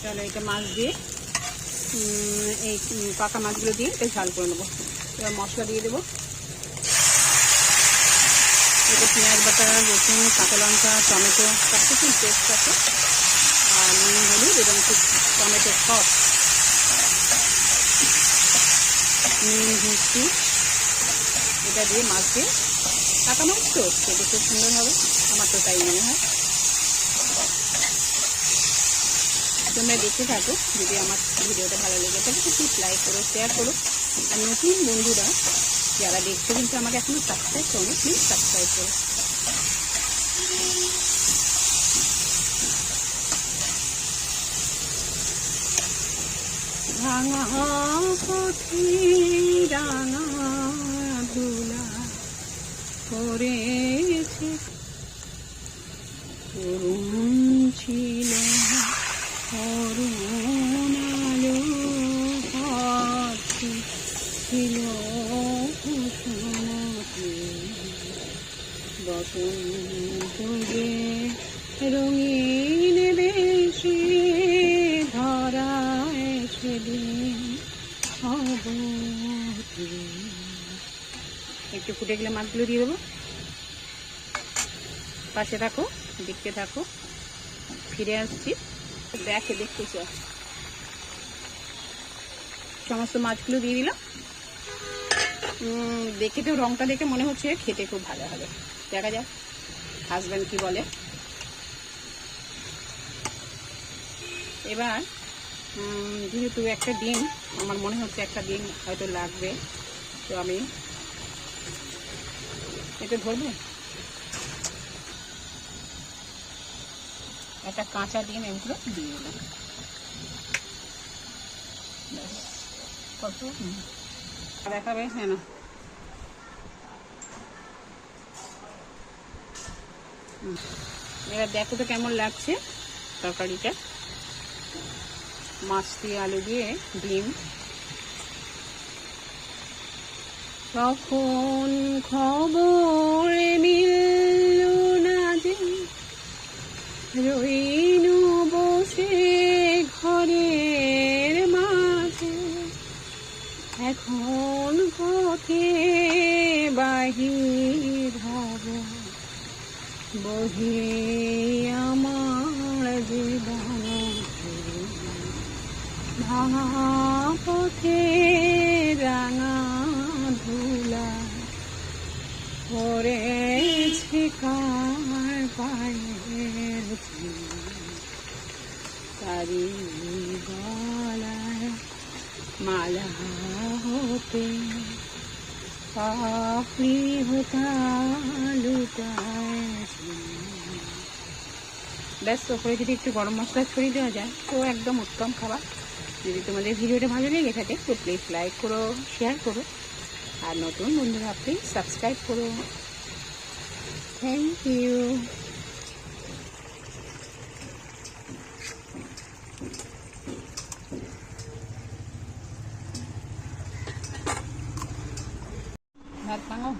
তাহলে এটা মাছ দিয়ে এই পাকা মাছগুলো দিয়ে এটা ঝাল করে নেবো। এবার মশলা দিয়ে দেবো। এটা পেঁয়াজ বাটা, রসুন, কাঁচা লঙ্কা, টমেটো সব কিছু পেস্ট আছে, আর নুন, হলুদ এবং টমেটো সস, মিষ্টি, এটা দিয়ে মাছ দিয়ে কাঁচা মাছ তো খেতে খুব সুন্দর হবে, আমার তো তাই মনে হয়। তোমরা দেখতে থাকো, যদি আমার ভিডিওটা ভালো লেগে থাকে প্লিজ লাইক করো, শেয়ার করো। আর নতুন বন্ধুরা যারা দেখছো কিন্তু আমাকে এখনো সাবস্ক্রাইব করো, প্লিজ সাবস্ক্রাইব করো। ভাঙা পথে রাঙা ধুলা করেছে, করুণ ছিল করুণ আলো পথে ছিল কুসুমতে, বসন্ত যে রঙিন বেশি ধরায় সেদিন অবধি। একটু ফুটে গেলে মাছগুলো দিয়ে দেবো। পাশে থাকো, দেখতে থাকো, ফিরে আসছি। দেখতেছ সমস্ত মাছগুলো দিয়ে দিলাম। দেখে তো রংটা দেখে মনে হচ্ছে খেতে খুব ভালো হবে, দেখা যাক হাজব্যান্ড কি বলে। এবার যেহেতু একটা ডিম, আমার মনে হচ্ছে একটা ডিম হয়তো লাগবে, তো আমি এটা ধরবো। একটা কাঁচা ডিম এগুলো দিয়ে দিলাম। কত দেখাবে? হ্যাঁ না, এবার দেখো তো কেমন লাগছে তরকারিটা। মাছ দিয়ে, আলু দিয়ে, ডিম। তখন খবর মিলল না যে, রইনু বসে ঘরের মাঝে, এখন পথে বাহির হব, বহে আমার জীবন ভাঙা পথে রাঙা ধুলা পড়েছে কার পায়ের, তারি গলায় মালা হতে পাপড়ি হতা লুটায়। ব্যাস, ওপরে যদি একটু গরম মশলা ছড়িয়ে দেওয়া যায় তো একদম উত্তম খাবার। যদি তোমাদের ভিডিওটা ভালো লেগে থাকে তো প্লিজ লাইক করো, শেয়ার করো, আর নতুন বন্ধুরা প্লিজ সাবস্ক্রাইব করো। Thank you. ভাত ভাঙো।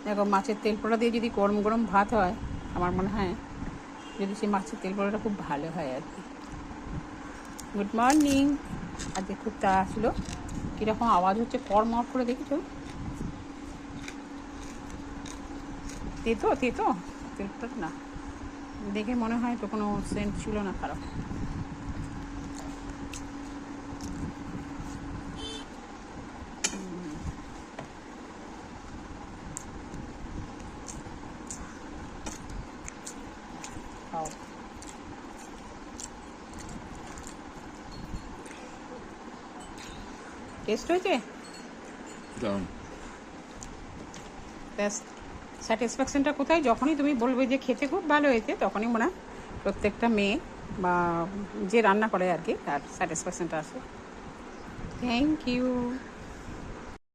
দেখো, মাছের তেল পোড়া দিয়ে যদি গরম গরম ভাত হয়, আমার মনে হয় যদি সেই মাছের তেল পোড়াটা খুব ভালো হয় আর কি। Good morning. আজকে খুব তাড়া আসলো, কীরকম আওয়াজ হচ্ছে কড়মড় করে, দেখেছো? তেতো তেতো তেলটা না, দেখে মনে হয় তো কোনো সেন্ট ছিল না খারাপ। খাও। টেস্ট হয়েছে? স্যাটিসফ্যাকশনটা কোথায়? যখনই তুমি বলবে যে খেতে খুব ভালো হয়েছে, তখনই মনে হয় প্রত্যেকটা মেয়ে বা যে রান্না করে আর কি, তার স্যাটিসফ্যাকশনটা আসে। Thank you.